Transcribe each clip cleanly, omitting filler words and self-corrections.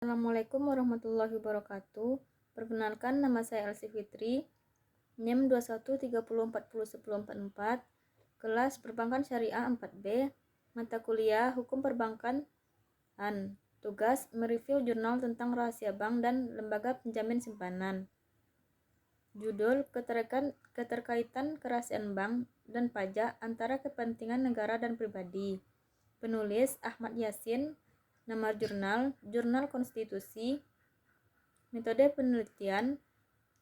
Assalamualaikum warahmatullahi wabarakatuh. Perkenalkan, nama saya Elsie Fitri, NIM 2130401044, kelas Perbankan Syariah 4B, mata kuliah Hukum Perbankan. Tugas mereview jurnal tentang rahasia bank dan lembaga penjamin simpanan. Judul keterkaitan kerahasiaan bank dan pajak antara kepentingan negara dan pribadi. Penulis Ahmad Yasin. Nama jurnal, Jurnal Konstitusi. Metode penelitian,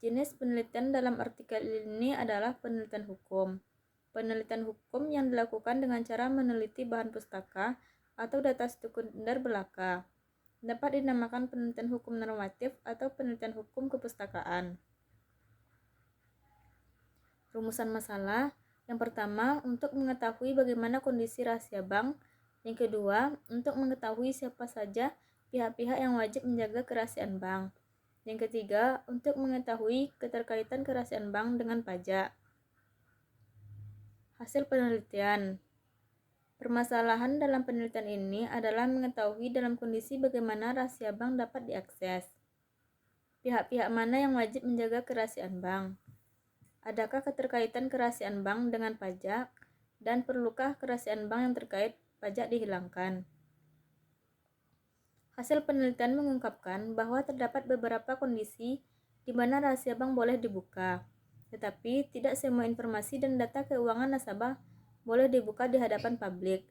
jenis penelitian dalam artikel ini adalah penelitian hukum. Penelitian hukum yang dilakukan dengan cara meneliti bahan pustaka atau data sekunder belaka. Dapat dinamakan penelitian hukum normatif atau penelitian hukum kepustakaan. Rumusan masalah, yang pertama, untuk mengetahui bagaimana kondisi rahasia bank. Yang kedua, untuk mengetahui siapa saja pihak-pihak yang wajib menjaga kerahasiaan bank. Yang ketiga, untuk mengetahui keterkaitan kerahasiaan bank dengan pajak. Hasil penelitian. Permasalahan dalam penelitian ini adalah mengetahui dalam kondisi bagaimana rahasia bank dapat diakses. Pihak-pihak mana yang wajib menjaga kerahasiaan bank? Adakah keterkaitan kerahasiaan bank dengan pajak? Dan perlukah kerahasiaan bank yang terkait pajak dihilangkan? Hasil penelitian mengungkapkan bahwa terdapat beberapa kondisi di mana rahasia bank boleh dibuka, tetapi tidak semua informasi dan data keuangan nasabah boleh dibuka di hadapan publik,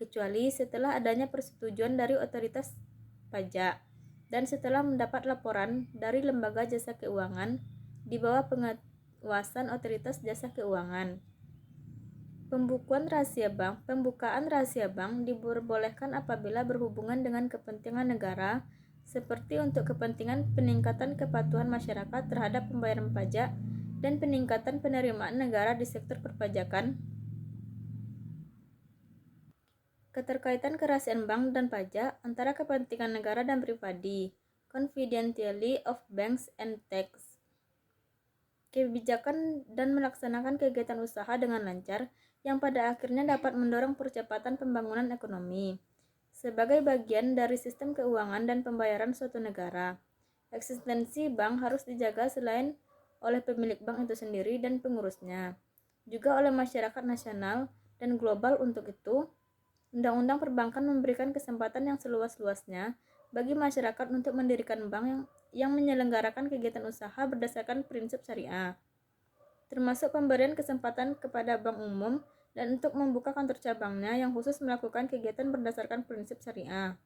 kecuali setelah adanya persetujuan dari otoritas pajak dan setelah mendapat laporan dari lembaga jasa keuangan di bawah pengawasan otoritas jasa keuangan. Pembukaan rahasia bank diperbolehkan apabila berhubungan dengan kepentingan negara, seperti untuk kepentingan peningkatan kepatuhan masyarakat terhadap pembayaran pajak dan peningkatan penerimaan negara di sektor perpajakan. Keterkaitan kerahasiaan bank dan pajak antara kepentingan negara dan pribadi. Confidentiality of banks and tax. Kebijakan dan melaksanakan kegiatan usaha dengan lancar yang pada akhirnya dapat mendorong percepatan pembangunan ekonomi. Sebagai bagian dari sistem keuangan dan pembayaran suatu negara, eksistensi bank harus dijaga selain oleh pemilik bank itu sendiri dan pengurusnya, juga oleh masyarakat nasional dan global. Untuk itu, Undang-Undang Perbankan memberikan kesempatan yang seluas-luasnya bagi masyarakat untuk mendirikan bank yang menyelenggarakan kegiatan usaha berdasarkan prinsip syariah, termasuk pemberian kesempatan kepada bank umum dan untuk membuka kantor cabangnya yang khusus melakukan kegiatan berdasarkan prinsip syariah.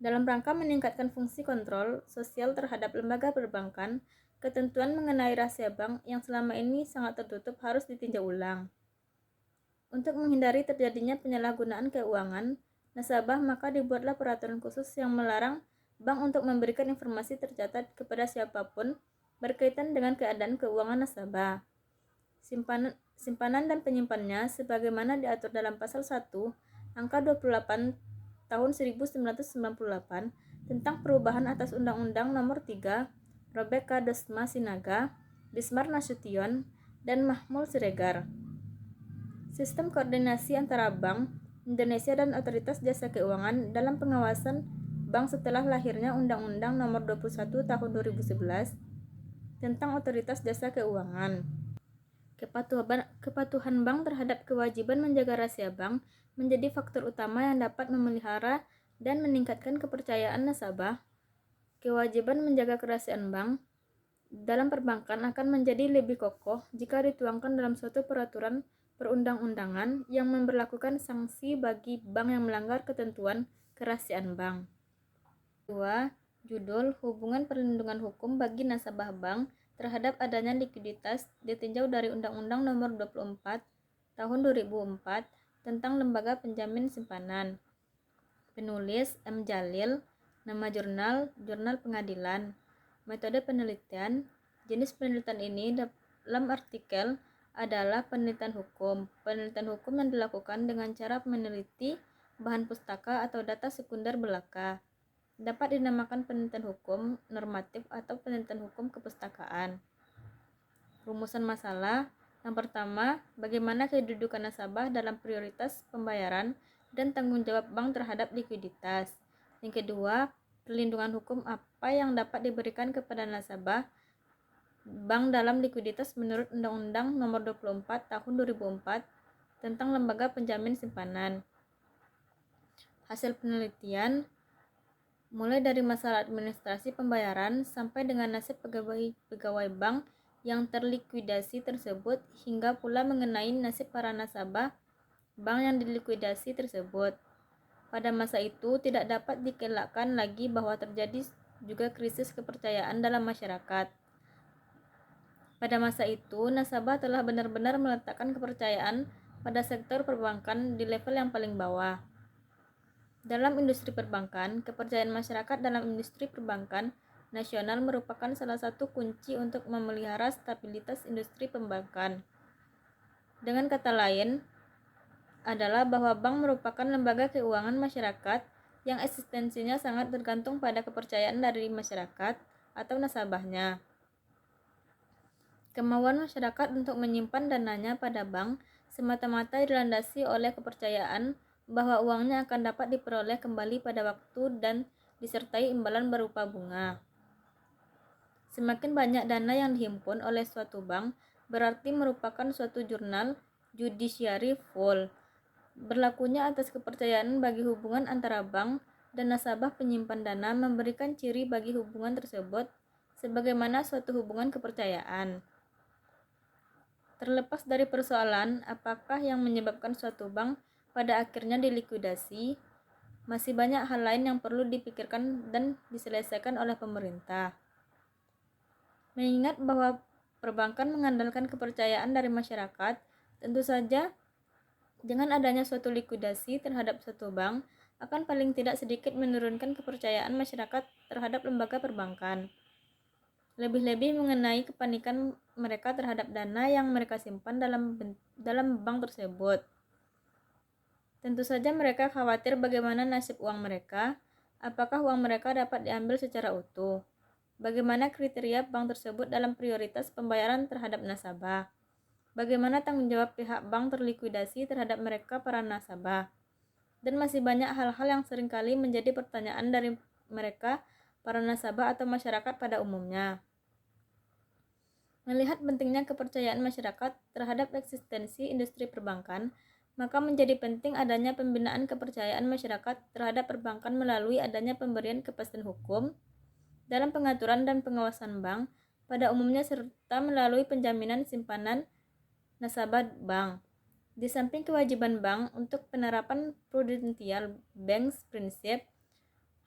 Dalam rangka meningkatkan fungsi kontrol sosial terhadap lembaga perbankan, ketentuan mengenai rahasia bank yang selama ini sangat tertutup harus ditinjau ulang. Untuk menghindari terjadinya penyalahgunaan keuangan nasabah, maka dibuatlah peraturan khusus yang melarang bank untuk memberikan informasi tercatat kepada siapapun berkaitan dengan keadaan keuangan nasabah, simpanan dan penyimpanannya sebagaimana diatur dalam pasal 1 angka 28 tahun 1998 tentang perubahan atas Undang-Undang Nomor 3 Robek K. Dosma Sinaga, Bismar Nasution, dan Mahmud Siregar. Sistem koordinasi antara Bank Indonesia dan Otoritas Jasa Keuangan dalam pengawasan bank setelah lahirnya Undang-Undang Nomor 21 Tahun 2011 tentang Otoritas Jasa Keuangan. Kepatuhan bank terhadap kewajiban menjaga rahasia bank menjadi faktor utama yang dapat memelihara dan meningkatkan kepercayaan nasabah. Kewajiban menjaga kerahasiaan bank dalam perbankan akan menjadi lebih kokoh jika dituangkan dalam suatu peraturan perundang-undangan yang memberlakukan sanksi bagi bank yang melanggar ketentuan kerahasiaan bank. 2. Judul Hubungan Perlindungan Hukum bagi Nasabah Bank terhadap adanya likuiditas ditinjau dari Undang-Undang Nomor 24 Tahun 2004 tentang Lembaga Penjamin Simpanan. Penulis M. Jalil. Nama jurnal, Jurnal Pengadilan. Metode penelitian, jenis penelitian ini dalam artikel adalah penelitian hukum. Penelitian hukum yang dilakukan dengan cara meneliti bahan pustaka atau data sekunder belaka. Dapat dinamakan penelitian hukum normatif atau penelitian hukum kepustakaan. Rumusan masalah. Yang pertama, bagaimana kedudukan nasabah dalam prioritas pembayaran dan tanggung jawab bank terhadap likuiditas. Yang kedua, perlindungan hukum apa yang dapat diberikan kepada nasabah bank dalam likuiditas menurut Undang-Undang Nomor 24 Tahun 2004 tentang lembaga penjamin simpanan. Hasil penelitian mulai dari masalah administrasi pembayaran sampai dengan nasib pegawai bank yang terlikuidasi tersebut, hingga pula mengenai nasib para nasabah bank yang dilikuidasi tersebut. Pada masa itu tidak dapat dikelakkan lagi bahwa terjadi juga krisis kepercayaan dalam masyarakat. Pada masa itu, nasabah telah benar-benar meletakkan kepercayaan pada sektor perbankan di level yang paling bawah. Dalam industri perbankan, kepercayaan masyarakat dalam industri perbankan nasional merupakan salah satu kunci untuk memelihara stabilitas industri perbankan. Dengan kata lain, adalah bahwa bank merupakan lembaga keuangan masyarakat yang eksistensinya sangat tergantung pada kepercayaan dari masyarakat atau nasabahnya. Kemauan masyarakat untuk menyimpan dananya pada bank semata-mata dilandasi oleh kepercayaan bahwa uangnya akan dapat diperoleh kembali pada waktu dan disertai imbalan berupa bunga. Semakin banyak dana yang dihimpun oleh suatu bank berarti merupakan suatu jurnal judiciary full. Berlakunya atas kepercayaan bagi hubungan antara bank dan nasabah penyimpan dana memberikan ciri bagi hubungan tersebut sebagaimana suatu hubungan kepercayaan. Terlepas dari persoalan apakah yang menyebabkan suatu bank pada akhirnya dilikuidasi, masih banyak hal lain yang perlu dipikirkan dan diselesaikan oleh pemerintah. Mengingat bahwa perbankan mengandalkan kepercayaan dari masyarakat, tentu saja dengan adanya suatu likuidasi terhadap suatu bank akan paling tidak sedikit menurunkan kepercayaan masyarakat terhadap lembaga perbankan. Lebih-lebih mengenai kepanikan mereka terhadap dana yang mereka simpan dalam bank tersebut. Tentu saja mereka khawatir bagaimana nasib uang mereka, apakah uang mereka dapat diambil secara utuh, bagaimana kriteria bank tersebut dalam prioritas pembayaran terhadap nasabah, bagaimana tanggung jawab pihak bank terlikuidasi terhadap mereka para nasabah, dan masih banyak hal-hal yang seringkali menjadi pertanyaan dari mereka para nasabah atau masyarakat pada umumnya. Melihat pentingnya kepercayaan masyarakat terhadap eksistensi industri perbankan, maka menjadi penting adanya pembinaan kepercayaan masyarakat terhadap perbankan melalui adanya pemberian kepastian hukum dalam pengaturan dan pengawasan bank pada umumnya serta melalui penjaminan simpanan nasabah bank. Di samping kewajiban bank untuk penerapan prudential banks prinsip,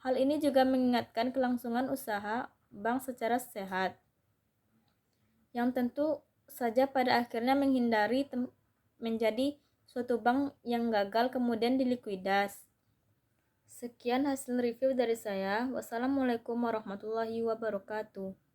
hal ini juga mengingatkan kelangsungan usaha bank secara sehat, yang tentu saja pada akhirnya menghindari menjadi suatu bank yang gagal kemudian dilikuidas. Sekian hasil review dari saya. Wassalamualaikum warahmatullahi wabarakatuh.